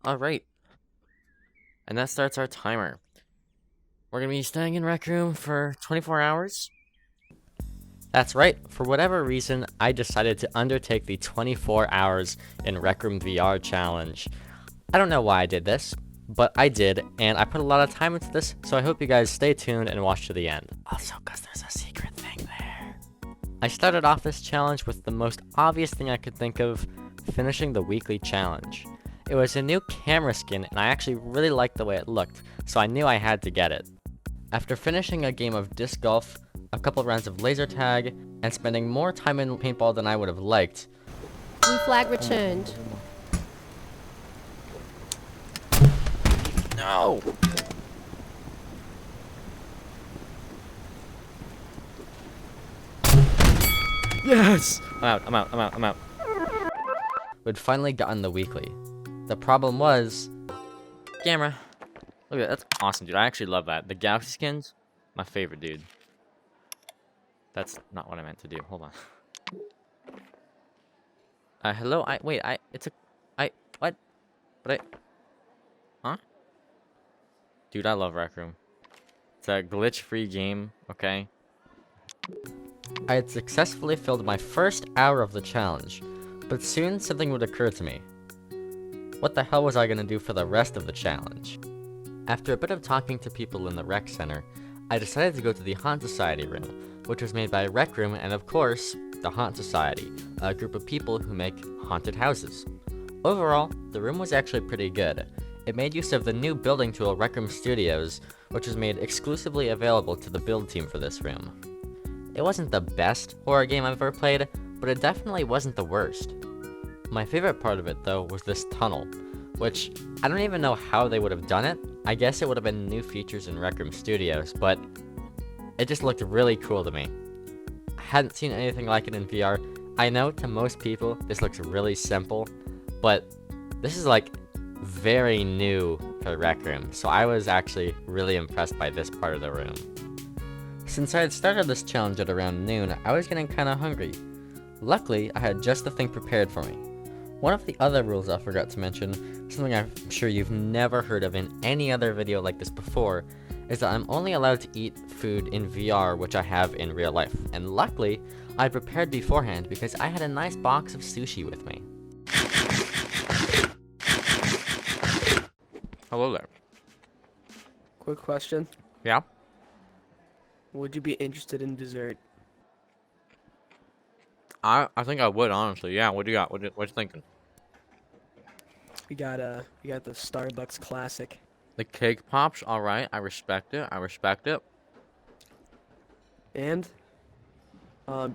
Alright, and that starts our timer. We're gonna be staying in Rec Room for 24 hours. That's right, for whatever reason, I decided to undertake the 24 hours in Rec Room VR challenge. I don't know why I did this, but I did, and I put a lot of time into this, so I hope you guys stay tuned and watch to the end. Also, because there's a secret thing there. I started off this challenge with the most obvious thing I could think of, finishing the weekly challenge. It was a new camera skin, and I actually really liked the way it looked, so I knew I had to get it. After finishing a game of disc golf, a couple rounds of laser tag, and spending more time in paintball than I would have liked. Blue flag returned. No! Yes! I'm out. We'd finally gotten the weekly. The problem was... Camera. Look at that, that's awesome, dude. I actually love that. The Galaxy skins, my favorite, dude. That's not what I meant to do. Hold on. Hello? What? Huh? Dude, I love Rec Room. It's a glitch-free game, okay? I had successfully filled my first hour of the challenge, but soon something would occur to me. What the hell was I gonna do for the rest of the challenge? After a bit of talking to people in the rec center, I decided to go to the Haunt Society room, which was made by Rec Room and, of course, the Haunt Society, a group of people who make haunted houses. Overall, the room was actually pretty good. It made use of the new building tool Rec Room Studios, which was made exclusively available to the build team for this room. It wasn't the best horror game I've ever played, but it definitely wasn't the worst. My favorite part of it, though, was this tunnel, which I don't even know how they would have done it. I guess it would have been new features in Rec Room Studios, but it just looked really cool to me. I hadn't seen anything like it in VR. I know to most people this looks really simple, but this is like very new for Rec Room, so I was actually really impressed by this part of the room. Since I had started this challenge at around noon, I was getting kinda hungry. Luckily, I had just the thing prepared for me. One of the other rules I forgot to mention, something I'm sure you've never heard of in any other video like this before, is that I'm only allowed to eat food in VR which I have in real life. And luckily, I prepared beforehand because I had a nice box of sushi with me. Hello there. Quick question. Yeah? Would you be interested in dessert? I think I would, honestly. Yeah, what do you got? What you thinking? We got the Starbucks classic. The cake pops, alright. I respect it. And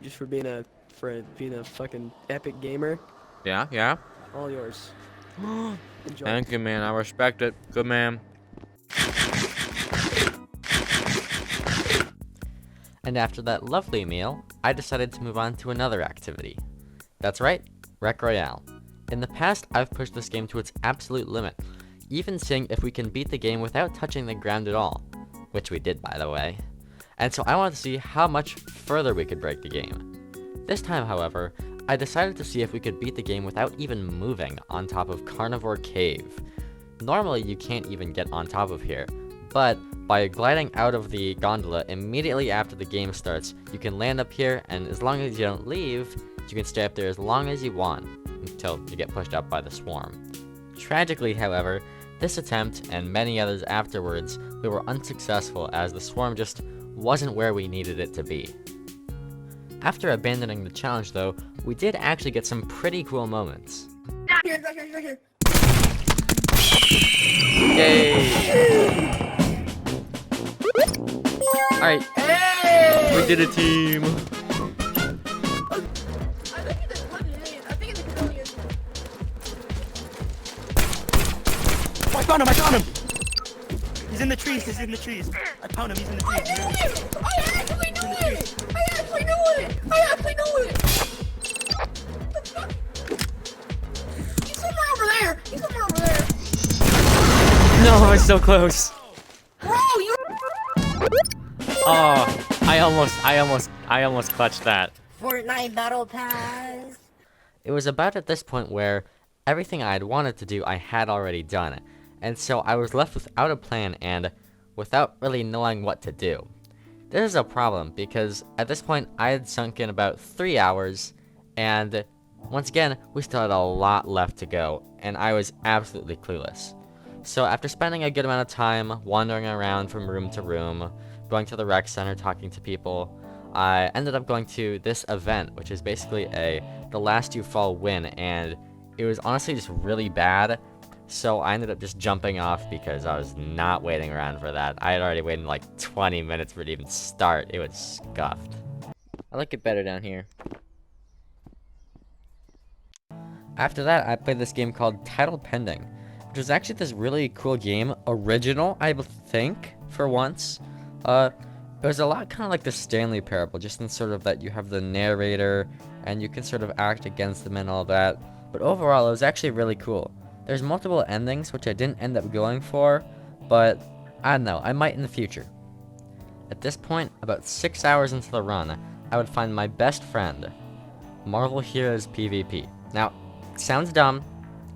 just for being a fucking epic gamer, Yeah. all yours. Enjoy. Thank you, man. I respect it. Good man. And after that lovely meal, I decided to move on to another activity. That's right, Rec Royale. In the past, I've pushed this game to its absolute limit, even seeing if we can beat the game without touching the ground at all, which we did, by the way. And so I wanted to see how much further we could break the game. This time, however, I decided to see if we could beat the game without even moving on top of Carnivore Cave. Normally, you can't even get on top of here, but by gliding out of the gondola immediately after the game starts, you can land up here, and as long as you don't leave, you can stay up there as long as you want, until you get pushed up by the swarm. Tragically, however, this attempt, and many others afterwards, we were unsuccessful as the swarm just wasn't where we needed it to be. After abandoning the challenge though, we did actually get some pretty cool moments. Here. Yay! Alright, we did a team! Oh, I found him! He's in the trees, I found him, he's in the trees. I actually knew it! He's somewhere over there! No, I was so close! Bro, you... Oh, I almost clutched that. Fortnite Battle Pass. It was about at this point where everything I had wanted to do I had already done, and so I was left without a plan and without really knowing what to do. This is a problem because at this point I had sunk in about 3 hours, and once again we still had a lot left to go, and I was absolutely clueless. So after spending a good amount of time wandering around from room to room, going to the rec center, talking to people, I ended up going to this event, which is basically the last you fall win, and it was honestly just really bad. So I ended up just jumping off because I was not waiting around for that. I had already waited like 20 minutes for it to even start. It was scuffed. I like it better down here. After that, I played this game called Title Pending, which is actually this really cool game. Original, I think, for once. It was a lot kind of like the Stanley Parable, just in sort of that you have the narrator, and you can sort of act against them and all that. But overall, it was actually really cool. There's multiple endings, which I didn't end up going for, but I don't know, I might in the future. At this point, about 6 hours into the run, I would find my best friend, Marvel Heroes PvP. Now, it sounds dumb,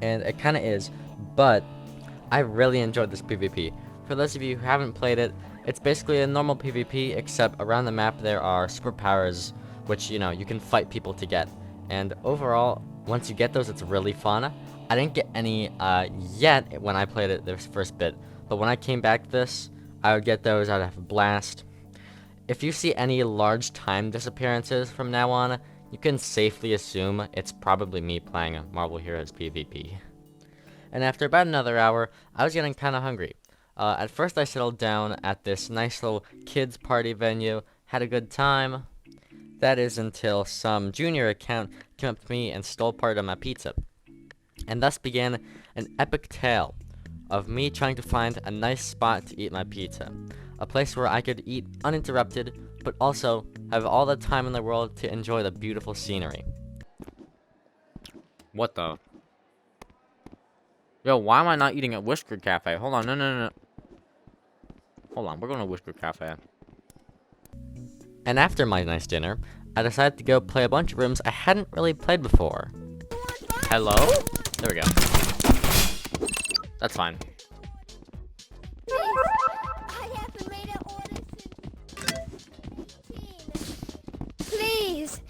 and it kind of is, but I really enjoyed this PvP. For those of you who haven't played it, it's basically a normal PvP, except around the map there are superpowers, which, you can fight people to get. And overall, once you get those, it's really fun. I didn't get any yet when I played it this first bit, but when I came back to this, I would get those, I'd have a blast. If you see any large time disappearances from now on, you can safely assume it's probably me playing Marvel Heroes PvP. And after about another hour, I was getting kinda hungry. At first I settled down at this nice little kids party venue, had a good time. That is until some junior account came up to me and stole part of my pizza. And thus began an epic tale of me trying to find a nice spot to eat my pizza. A place where I could eat uninterrupted, but also have all the time in the world to enjoy the beautiful scenery. What the? Yo, why am I not eating at Whisker Cafe? Hold on, no. Hold on, we're going to Whisker Cafe. And after my nice dinner, I decided to go play a bunch of rooms I hadn't really played before. Hello? There we go. That's fine. Please.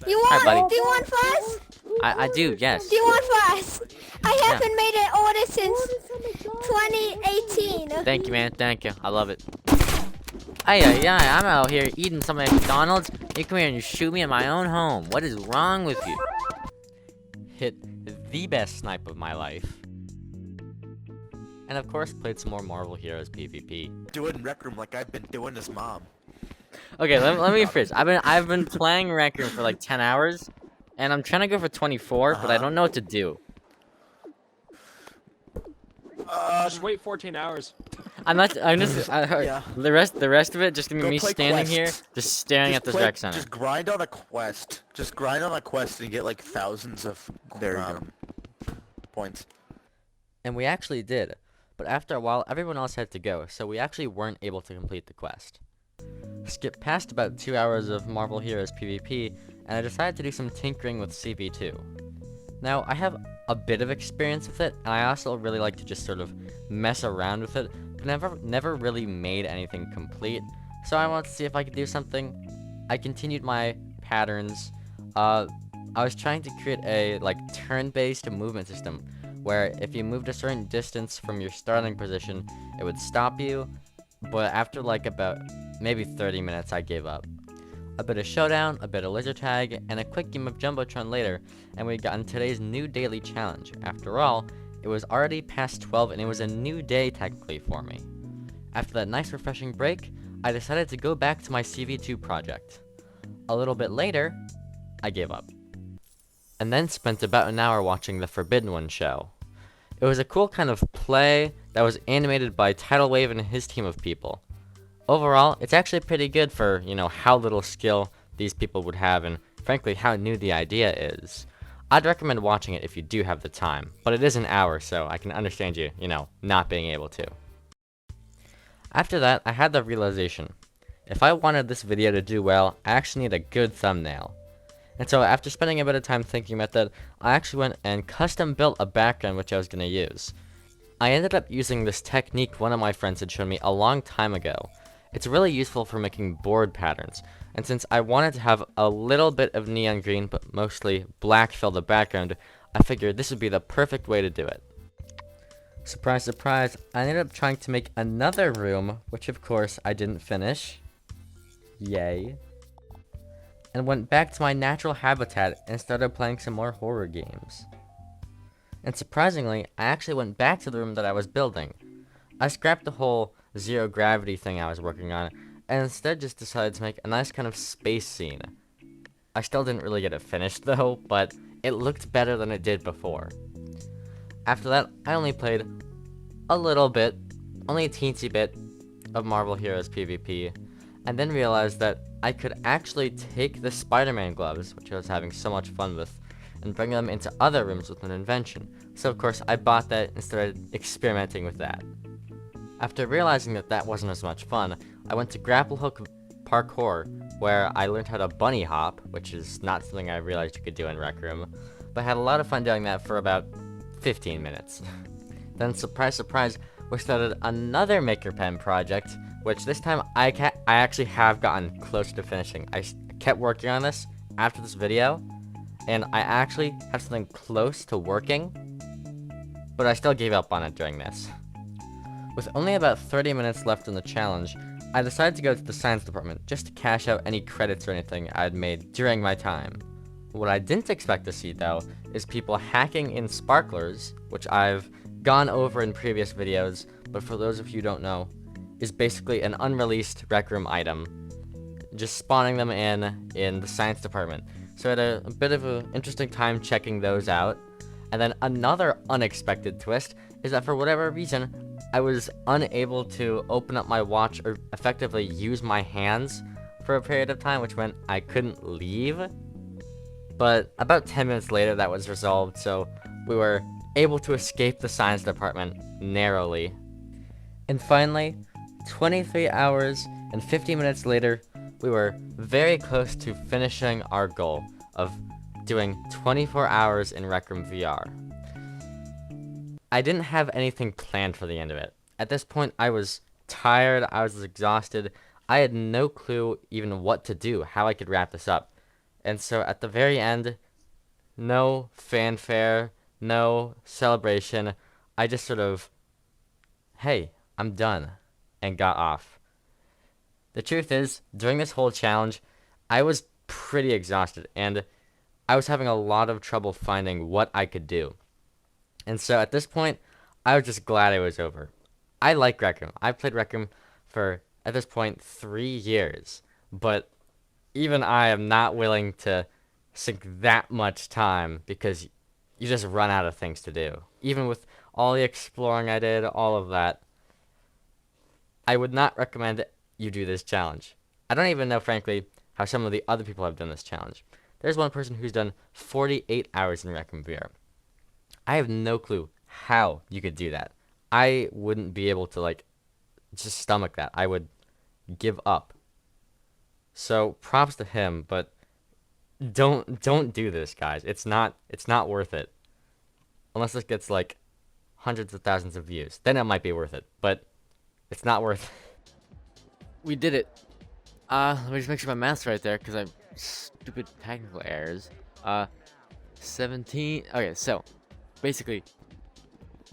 Hi, buddy. Do you want fuzz? I do, yes. Do you want fuzz? I haven't made an order since 2018. Thank you, man. Thank you. I love it. Yeah, I'm out here eating some McDonald's. You come here and you shoot me in my own home. What is wrong with you? Hit the best snipe of my life. And of course, played some more Marvel Heroes PvP. Do it in Rec Room like I've been doing as mom. Okay, let me rephrase. I've been playing Rec Room for like 10 hours, and I'm trying to go for 24, but I don't know what to do. Just wait 14 hours. I'm just. Yeah. The rest of it just gonna be Go me play standing quests. here, just staring at this rec center. Just grind on a quest. Just grind on a quest and get like thousands of points. And we actually did, but after a while, everyone else had to go, so we actually weren't able to complete the quest. Skip past about 2 hours of Marvel Heroes PvP, and I decided to do some tinkering with CV2. Now, I have a bit of experience with it, and I also really like to just sort of mess around with it, but never really made anything complete, so I wanted to see if I could do something. I continued my patterns. I was trying to create a, turn-based movement system, where if you moved a certain distance from your starting position, it would stop you, but after, about maybe 30 minutes, I gave up. A bit of Showdown, a bit of Laser Tag, and a quick game of Jumbotron later, and we got on today's new daily challenge. After all, it was already past 12 and it was a new day technically for me. After that nice refreshing break, I decided to go back to my CV2 project. A little bit later, I gave up. And then spent about an hour watching the Forbidden One show. It was a cool kind of play that was animated by Tidal Wave and his team of people. Overall, it's actually pretty good for, how little skill these people would have and, frankly, how new the idea is. I'd recommend watching it if you do have the time, but it is an hour, so I can understand you, not being able to. After that, I had the realization. If I wanted this video to do well, I actually need a good thumbnail. And so after spending a bit of time thinking about that, I actually went and custom built a background which I was going to use. I ended up using this technique one of my friends had shown me a long time ago. It's really useful for making board patterns, and since I wanted to have a little bit of neon green but mostly black fill the background, I figured this would be the perfect way to do it. Surprise, surprise, I ended up trying to make another room, which of course I didn't finish. Yay. And went back to my natural habitat and started playing some more horror games. And surprisingly, I actually went back to the room that I was building. I scrapped the whole zero gravity thing I was working on, and instead just decided to make a nice kind of space scene. I still didn't really get it finished though, but it looked better than it did before. After that, I only played a little bit, only a teensy bit, of Marvel Heroes PvP, and then realized that I could actually take the Spider-Man gloves, which I was having so much fun with, and bring them into other rooms with an invention. So of course, I bought that and started experimenting with that. After realizing that that wasn't as much fun, I went to grapple hook parkour, where I learned how to bunny hop, which is not something I realized you could do in Rec Room, but I had a lot of fun doing that for about 15 minutes. Then surprise, surprise, we started another Maker Pen project, which this time I actually have gotten close to finishing. I kept working on this after this video, and I actually have something close to working, but I still gave up on it during this. With only about 30 minutes left in the challenge, I decided to go to the science department just to cash out any credits or anything I'd made during my time. What I didn't expect to see though, is people hacking in sparklers, which I've gone over in previous videos, but for those of you who don't know, is basically an unreleased Rec Room item. Just spawning them in the science department. So I had a bit of an interesting time checking those out. And then another unexpected twist is that for whatever reason, I was unable to open up my watch or effectively use my hands for a period of time, which meant I couldn't leave. But about 10 minutes later, that was resolved, so we were able to escape the science department narrowly. And finally, 23 hours and 50 minutes later, we were very close to finishing our goal of doing 24 hours in Rec Room VR. I didn't have anything planned for the end of it. At this point, I was tired, I was exhausted, I had no clue even what to do, how I could wrap this up. And so at the very end, no fanfare, no celebration, I just sort of, hey, I'm done, and got off. The truth is, during this whole challenge, I was pretty exhausted, and I was having a lot of trouble finding what I could do. And so at this point, I was just glad it was over. I like Rec Room. I've played Rec Room for, at this point, 3 years. But even I am not willing to sink that much time because you just run out of things to do. Even with all the exploring I did, all of that, I would not recommend you do this challenge. I don't even know, frankly, how some of the other people have done this challenge. There's one person who's done 48 hours in Rec Room VR. I have no clue how you could do that. I wouldn't be able to, just stomach that. I would give up. So, props to him, but don't do this, guys. It's not worth it. Unless it gets, hundreds of thousands of views. Then it might be worth it, but it's not worth it. We did it. Let me just make sure my math's right there, because I'm stupid technical errors. 17. Okay, so basically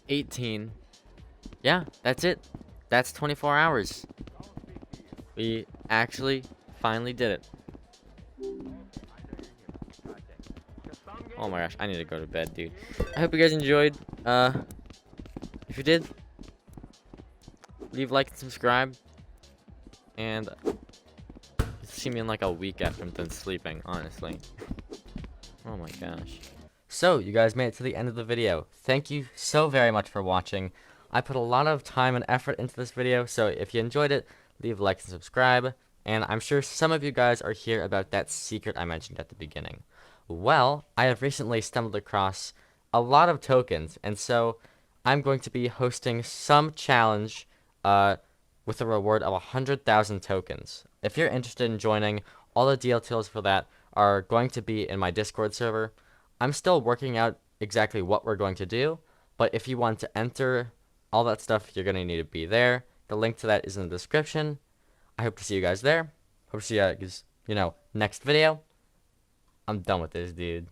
18. Yeah, that's it. That's 24 hours. We actually finally did it. Oh my gosh, I need to go to bed, dude. I hope you guys enjoyed. If you did, leave a like and subscribe. And see me in a week after I'm done sleeping, honestly. Oh my gosh. So, you guys made it to the end of the video. Thank you so very much for watching. I put a lot of time and effort into this video, so if you enjoyed it, leave a like and subscribe. And I'm sure some of you guys are here about that secret I mentioned at the beginning. Well, I have recently stumbled across a lot of tokens, and so I'm going to be hosting some challenge with a reward of 100,000 tokens. If you're interested in joining, all the details for that are going to be in my Discord server. I'm still working out exactly what we're going to do, but if you want to enter all that stuff, you're going to need to be there. The link to that is in the description. I hope to see you guys there. Hope to see you guys, next video. I'm done with this, dude.